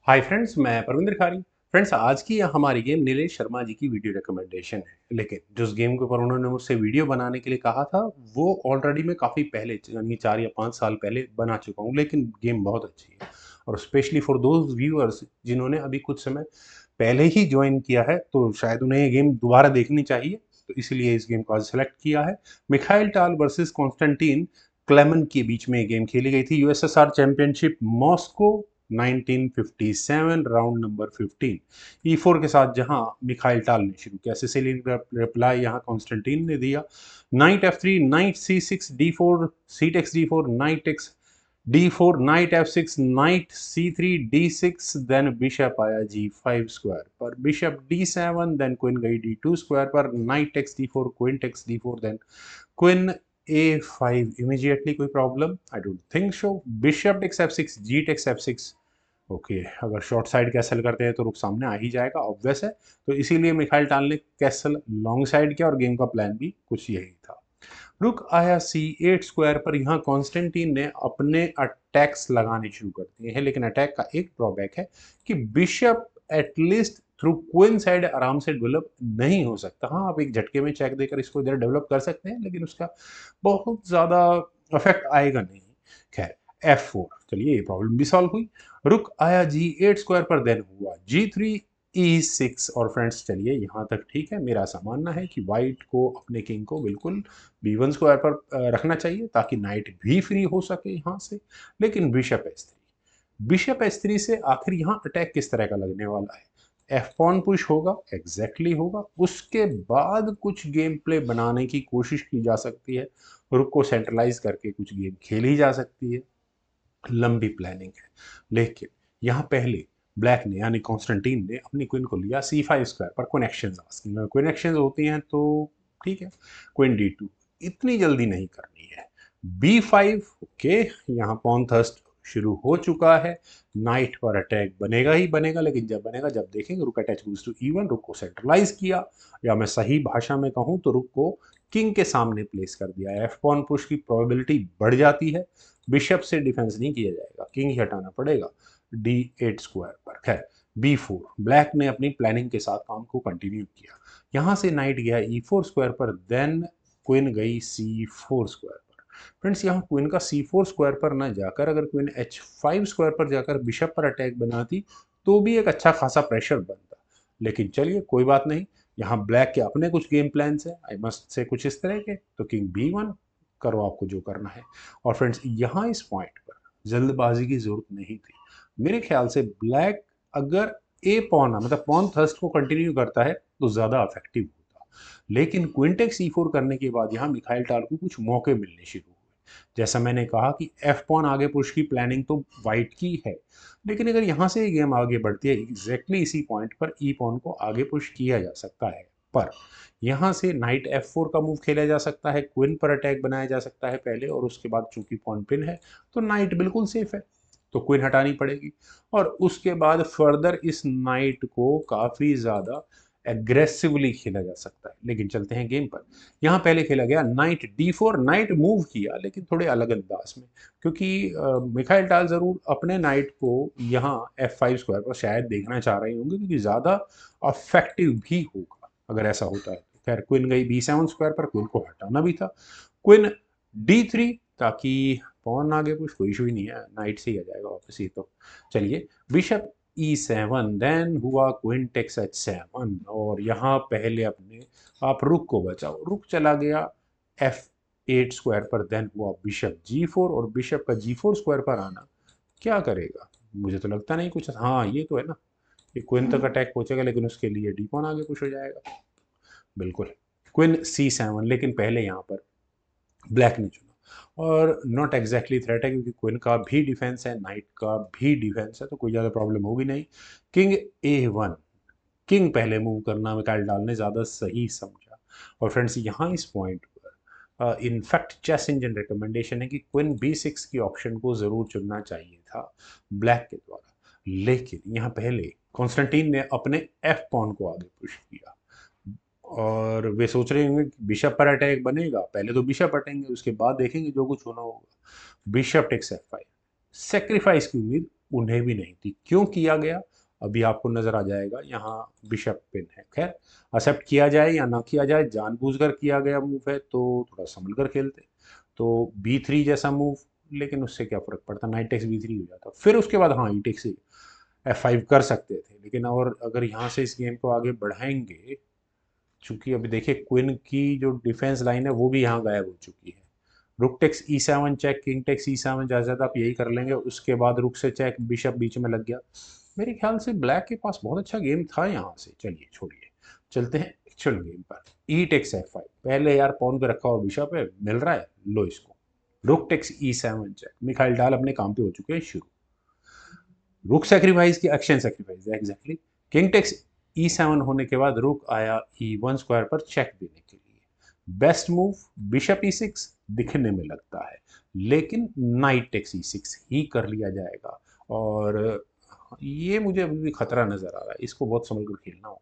Hi friends, मैं परविंदर खारी। Friends, आज की हमारी गेम नीलेश शर्मा जी की वीडियो रिकमेंडेशन है। लेकिन जिस गेम के ऊपर उन्होंने मुझसे वीडियो बनाने के लिए कहा था वो ऑलरेडी मैं काफ़ी पहले यानी 4 या 5 साल पहले बना चुका हूँ। लेकिन गेम बहुत अच्छी है और स्पेशली फॉर दोज व्यूअर्स जिन्होंने अभी कुछ समय पहले ही ज्वाइन किया है तो शायद उन्हें ये गेम दोबारा देखनी चाहिए। तो इसीलिए इस गेम को आज सेलेक्ट किया है। मिखाइल टाल वर्सेस कॉन्स्टेंटीन क्लेमन के बीच में ये गेम खेली गई थी। USSR championship Moscow 1957, round number 15। E4 के साथ जहां मिखाइल टाल ने शुरू किया, सिसिली रिप्लाई यहां कॉन्स्टेंटीन ने दिया। Knight F3, knight C6, D4, C takes D4, knight takes D4, knight F6, knight C3, D6, then bishop आया G5 स्क्वायर पर, बिशप D7, देन क्वीन गई D2 स्क्वायर पर, knight takes D4, queen takes D4, then queen A5 immediately. कोई problem? I don't think so. Bishop takes F6, G takes F6। Okay, अगर short side castle करते हैं तो रुक सामने आ ही जाएगा, ऑब्वियस है। तो इसीलिए मिखाइल टाल ने कैसल लॉन्ग साइड किया और गेम का प्लान भी कुछ यही था। रुक आया C8 स्क्वायर पर। यहाँ कॉन्स्टेंटीन ने अपने अटैक्स लगाने शुरू कर दिए हैं, लेकिन अटैक का एक ड्रॉबैक है कि bishop at least through queen side आराम से डेवलप नहीं हो सकता। हाँ, आप एक झटके में चेक देकर इसको इधर डेवलप कर सकते हैं, लेकिन उसका बहुत ज़्यादा इफेक्ट आएगा नहीं। खैर, F4, चलिए ये प्रॉब्लम भी सॉल्व हुई। रुक आया G8 स्क्वायर पर, देन हुआ G3, E6। और फ्रेंड्स, चलिए यहाँ तक ठीक है। मेरा ऐसा मानना है कि वाइट को अपने किंग को बिल्कुल B1 स्क्वायर पर रखना चाहिए ताकि नाइट भी फ्री हो सके यहाँ से। लेकिन बिशप H3 से आखिर यहाँ अटैक किस तरह का लगने वाला है? एफ पॉन पुश होगा, एग्जैक्टली होगा। उसके बाद कुछ गेम प्ले बनाने की कोशिश की जा सकती है, रुक को सेंट्रलाइज करके कुछ गेम खेली जा सकती है। लंबी प्लानिंग है। लेकिन यहाँ पहले ब्लैक ने यानी कॉन्स्टेंटीन ने अपनी क्वीन को लिया C5 स्क्वायर पर। क्वेश्चन होती हैं तो ठीक है। क्वीन D2 इतनी जल्दी नहीं करनी है। B5, ओके, यहाँ पॉन थर्स्ट शुरू हो चुका है। नाइट पर अटैक बनेगा ही बनेगा, लेकिन जब बनेगा जब देखेंगे। रुक अटैच गोज टू E1, रुक को सेंट्रलाइज किया, या मैं सही भाषा में कहूँ तो रुक को किंग के सामने प्लेस कर दिया। एफ पॉन पुश की प्रोबेबिलिटी बढ़ जाती है। बिशप से डिफेंस नहीं किया जाएगा, किंग ही हटाना पड़ेगा D8 स्क्वायर पर। खैर, B4, ब्लैक ने अपनी प्लानिंग के साथ काम को कंटिन्यू किया। यहां से नाइट गया E4 स्क्वायर पर, देन क्वीन गई C4 स्क्वायर पर। फ्रेंड्स, यहाँ क्वीन का C4 स्क्वायर पर ना जाकर अगर क्वीन H5 स्क्वायर पर जाकर बिशप पर अटैक बनाती तो भी एक अच्छा खासा प्रेशर बनता। लेकिन चलिए, कोई बात नहीं। यहाँ ब्लैक के अपने कुछ गेम प्लान्स है, आई मस्ट से कुछ इस तरह के। तो किंग B1, करो आपको जो करना है। और फ्रेंड्स, यहाँ इस पॉइंट पर जल्दबाजी की जरूरत नहीं थी। मेरे ख्याल से ब्लैक अगर ए पॉन मतलब पॉन थर्स्ट को कंटिन्यू करता है तो ज्यादा इफेक्टिव होता। लेकिन क्विंटेक C4 करने के बाद यहाँ मिखाइल टाल को कुछ मौके मिलने शुरू हुए। जैसा मैंने कहा कि एफ पॉन आगे पुश की प्लानिंग तो वाइट की है, लेकिन अगर यहाँ से गेम आगे बढ़ती है एग्जैक्टली इसी पॉइंट पर ई पॉन को आगे पुश किया जा सकता है। पर यहाँ से नाइट F4 का मूव खेला जा सकता है, क्वीन पर अटैक बनाया जा सकता है पहले, और उसके बाद चूंकि पॉन पिन है तो नाइट बिल्कुल सेफ है, तो क्वीन हटानी पड़ेगी। और उसके बाद फर्दर इस नाइट को काफी ज्यादा एग्रेसिवली खेला जा सकता है। लेकिन चलते हैं गेम पर। यहाँ पहले खेला गया नाइट D4, नाइट मूव किया लेकिन थोड़े अलग अंदाज में, क्योंकि मिखाइल टाल जरूर अपने नाइट को यहाँ F5 स्क्वायर पर शायद देखना चाह रहे होंगे, क्योंकि ज्यादा अफेक्टिव भी होगा अगर ऐसा होता है। खैर, क्वीन गई B7 स्क्वायर पर, क्वीन को हटाना भी था। क्वीन D3, ताकि पॉन आगे कुछ कोई इशू ही नहीं है, नाइट से ही आ जाएगा वापस ही। तो चलिए, बिशप E7, देन हुआ क्वीन टेक्स H7, और यहाँ पहले अपने आप रुक को बचाओ। रुक चला गया F8 स्क्वायर पर, देन हुआ बिशप G4, और बिशप का G4 स्क्वायर पर आना क्या करेगा? मुझे तो लगता नहीं कुछ। हाँ, ये तो है ना, ये क्वीन तक अटैक पहुंचेगा, लेकिन उसके लिए डी पॉन आगे पुश हो जाएगा। बिल्कुल, क्वीन C7, लेकिन पहले यहाँ पर ब्लैक ने चुना, और नॉट एग्जैक्टली थ्रेट है क्योंकि क्वीन का भी डिफेंस है, नाइट का भी डिफेंस है, तो कोई ज़्यादा प्रॉब्लम होगी नहीं। किंग A1, किंग पहले मूव करना मिखाइल टाल ने ज़्यादा सही समझा। और फ्रेंड्स, यहाँ इस पॉइंट पर इनफैक्ट चेस इंजन रिकमेंडेशन है कि क्वीन B6 की ऑप्शन को ज़रूर चुनना चाहिए था ब्लैक के द्वारा। लेकिन यहाँ पहले कॉन्स्टेंटीन ने अपने F पॉन को आगे पुश किया, और वे सोच रहे होंगे कि बिशप पर अटैक बनेगा, पहले तो बिशप हटेंगे उसके बाद देखेंगे जो कुछ होना होगा। बिशप टेक्स F5, सेक्रीफाइस की उम्मीद उन्हें भी नहीं थी। क्यों किया गया अभी आपको नजर आ जाएगा। यहाँ बिशप पिन है, खैर एक्सेप्ट किया जाए या ना किया जाए, जानबूझकर किया गया मूव है तो थोड़ा संभल कर खेलते। तो B3 जैसा मूव, लेकिन उससे क्या फर्क पड़ता, नाइट टेक्स B3 हो जाता। फिर उसके बाद हाँ, ई टेक्स F5 कर सकते थे, लेकिन और अगर यहाँ से इस गेम को आगे बढ़ाएंगे, चूंकि अभी देखिए क्वीन की जो डिफेंस लाइन है वो भी यहाँ गायब हो चुकी है। Rook takes E7 check, king takes E7, ज़्यादा ज़्यादा आप यही कर लेंगे। उसके बाद रुक से चेक, बिशप बीच में लग गया। मेरे ख्याल से ब्लैक के पास बहुत अच्छा गेम था यहाँ से। चलिए छोड़िए, चलते हैं एक्चुअल गेम पर। ई टेक्स F5, पहले यार पॉन पे रखा हुआ बिशप है, मिल रहा है, लो इसको। Rook takes E7 check, Mikhail डाल अपने काम पे हो चुके हैं शुरू। रुक सेक्रीफाइस की action sacrifice exactly. King takes E7 होने के बाद रुक आया E1 स्क्वायर पर चेक देने के लिए। बेस्ट मूव बिशप E6 दिखने में लगता है, लेकिन नाइट टेक्स E6 ही कर लिया जाएगा। और ये मुझे अभी भी खतरा नजर आ रहा है, इसको बहुत संभल कर खेलना होगा।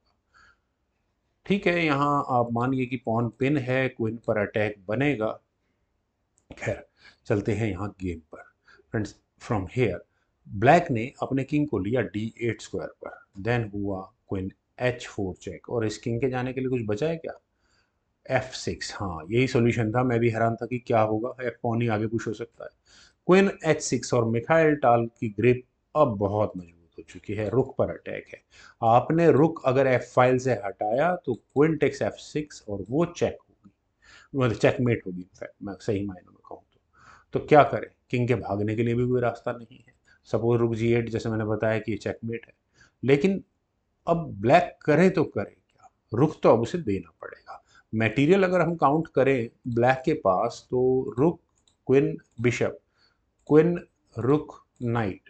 ठीक है, यहाँ आप मानिए कि पॉन पिन है, क्वीन पर अटैक बनेगा। खैर चलते हैं यहाँ गेम पर फ्रेंड्स। फ्रॉम हेयर ब्लैक ने अपने किंग को लिया D8 स्क्वायर पर, देन हुआ क्वीन H4 चेक, और इस किंग के जाने के लिए कुछ बचा है क्या? F6, हाँ यही सॉल्यूशन था। मैं भी हैरान था कि क्या होगा, F पॉन ही आगे पुश हो सकता है। क्वीन H6, और मिखाइल टाल की ग्रिप अब बहुत मजबूत हो चुकी है, रुक पर अटैक है। आपने रुक अगर F5 से हटाया तो क्वीन टेक्स F6 और वो चेक होगी, मतलब चेकमेट होगी इनफैक्ट, मैं सही मायनों में कहूँ तो क्या करें, किंग के भागने के लिए भी कोई रास्ता नहीं है। सपोज रुक G8, जैसे मैंने बताया कि ये चेकमेट है, लेकिन अब ब्लैक करे तो करे क्या, रुक तो अब उसे देना पड़ेगा। मटेरियल अगर हम काउंट करें ब्लैक के पास, तो रुक, क्वीन, बिशप, क्वीन, रुक, नाइट,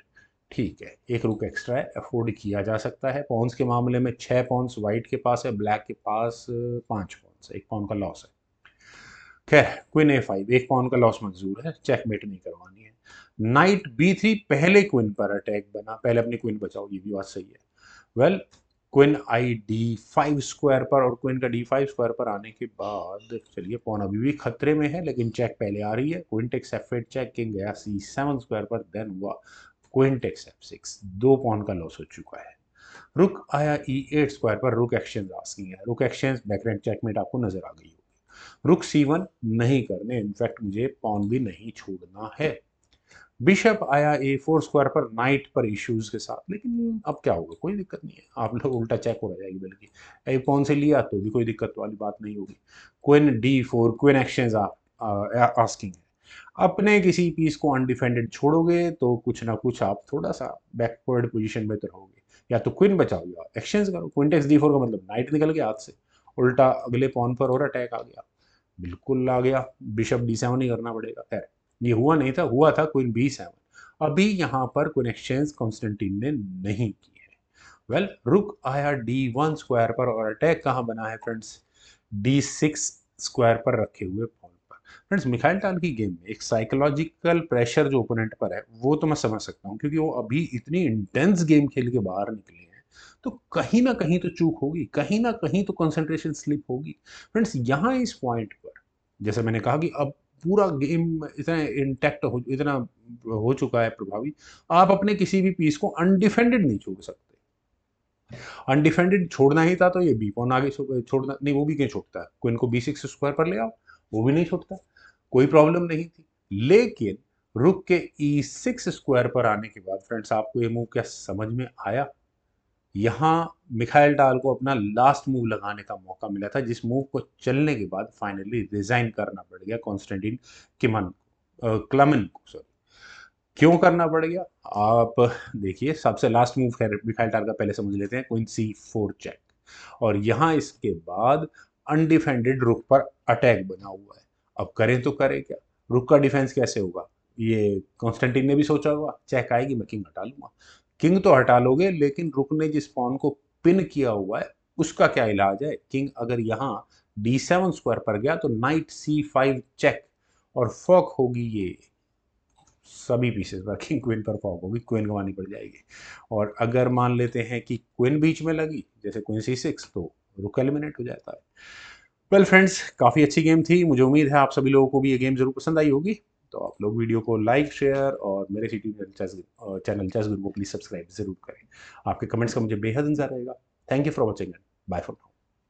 ठीक है, एक रुक एक्स्ट्रा है, अफोर्ड किया जा सकता है। पॉन्स के मामले में 6 पॉन्स वाइट के पास है, ब्लैक के पास 5 पॉन्स, 1 पॉन का लॉस है। खैर क्वीन A5, 1 पॉन का लॉस मंजूर है, चेकमेट नहीं करवानी है। नाइट B3, पहले क्वीन पर अटैक बना, पहले अपनी क्वीन बचाओ, ये भी बात सही है। वेल क्वीन आई D5 स्क्वायर पर, और क्वीन का D5 स्क्वायर पर आने के बाद चलिए पॉन अभी भी खतरे में है, लेकिन चेक पहले आ रही है। Queen takes F8 check, king गया C7 स्क्वायर पर, देन हुआ क्वीन टेक्स F6, 2 पॉन का लॉस हो चुका है। रुक आया E8 स्क्वायर पर, रुक एक्सचेंज आस्किंग है, रुक एक्सचेंज बैकरेंट चेकमेट आपको नजर आ गई होगी। रुक C1 नहीं करने, इनफैक्ट मुझे पॉन भी नहीं छोड़ना है। बिशप आया A4 स्क्वायर पर, नाइट पर इश्यूज के साथ, लेकिन अब क्या होगा, कोई दिक्कत नहीं है, आप लोग उल्टा चेक हो जाएगी, बल्कि ए पॉन से लिया तो भी कोई दिक्कत वाली बात नहीं होगी। Queen D4, queen exchange asking है। अपने किसी पीस को अनडिफेंडेड छोड़ोगे तो कुछ ना कुछ आप थोड़ा सा बैकवर्ड पोजीशन में तो रहोगे, या तो क्वीन बचाओ या एक्सचेंज करो। क्वीन टेक्स D4 का मतलब नाइट निकल गया हाथ से, उल्टा अगले पॉन पर और अटैक आ गया, बिल्कुल आ गया। बिशप D7 ही करना पड़ेगा। खैर ये हुआ नहीं था, हुआ था क्वीन B7। अभी यहाँ पर क्वीन एक्सचेंज कॉन्स्टेंटीन ने नहीं की है। वेल रुक आया D1 स्क्वायर पर, और अटैक कहाँ बना है फ्रेंड्स, D6 स्क्वायर पर रखे हुए पॉन पर। फ्रेंड्स मिखाइल टाल की गेम में एक साइकोलॉजिकल प्रेशर जो ओपोनेंट पर है, वो तो मैं समझ सकता हूँ, क्योंकि वो अभी इतनी इंटेंस गेम खेल के बाहर निकले हैं, तो कहीं ना कहीं तो चूक होगी, कहीं ना कहीं तो कंसंट्रेशन स्लिप होगी। फ्रेंड्स यहाँ इस पॉइंट पर, जैसे मैंने कहा कि अब पूरा गेम इतना इंटैक्ट हो, इतना हो चुका है प्रभावी, आप अपने किसी भी पीस को अनडिफेंडेड नहीं छोड़ सकते। अनडिफेंडेड छोड़ना ही था तो ये बी पॉन आगे छोड़ना नहीं, वो भी क्यों छोड़ता है, क्वीन को B6 स्क्वायर पर ले आओ, वो भी नहीं छोड़ता, कोई प्रॉब्लम नहीं थी। लेकिन रुक के E6 स्क्वायर पर आने के बाद फ्रेंड्स, आपको ये मूव क्या समझ में आया? यहाँ मिखाइल टाल को अपना लास्ट मूव लगाने का मौका मिला था, जिस मूव को चलने के बाद फाइनली रिजाइन करना पड़ गया कॉन्स्टेंटिन क्लमन को, सॉरी। क्यों करना पड़ गया आप देखिए, सबसे लास्ट मूव खैर मिखाइल टाल का पहले समझ लेते हैं, क्वीन C4 चेक, और यहाँ इसके बाद अनडिफेंडेड रुक पर अटैक बना हुआ है। अब करें तो करें क्या, रुक का डिफेंस कैसे होगा, ये कॉन्स्टेंटिन ने भी सोचा होगा, चेक आएगी मैं किंग हटा लूंगा। किंग तो हटा लोगे, लेकिन रुक ने जिस पॉन को पिन किया हुआ है उसका क्या इलाज है? किंग अगर यहाँ D7 स्क्वायर पर गया तो नाइट C5 चेक, और फॉक होगी ये सभी पीसेस पर, किंग क्वीन पर फॉक होगी, क्वीन गंवानी पड़ जाएगी। और अगर मान लेते हैं कि क्वीन बीच में लगी, जैसे क्वीन C6, तो रुक एलिमिनेट हो जाता है। वेल फ्रेंड्स, काफ़ी अच्छी गेम थी, मुझे उम्मीद है आप सभी लोगों को भी ये गेम जरूर पसंद आई होगी। तो आप लोग वीडियो को लाइक शेयर और मेरे सिटी चैनल चेस गुरु को प्लीज़ सब्सक्राइब ज़रूर करें। आपके कमेंट्स का मुझे बेहद इंतजार रहेगा। Thank you for watching and bye for now.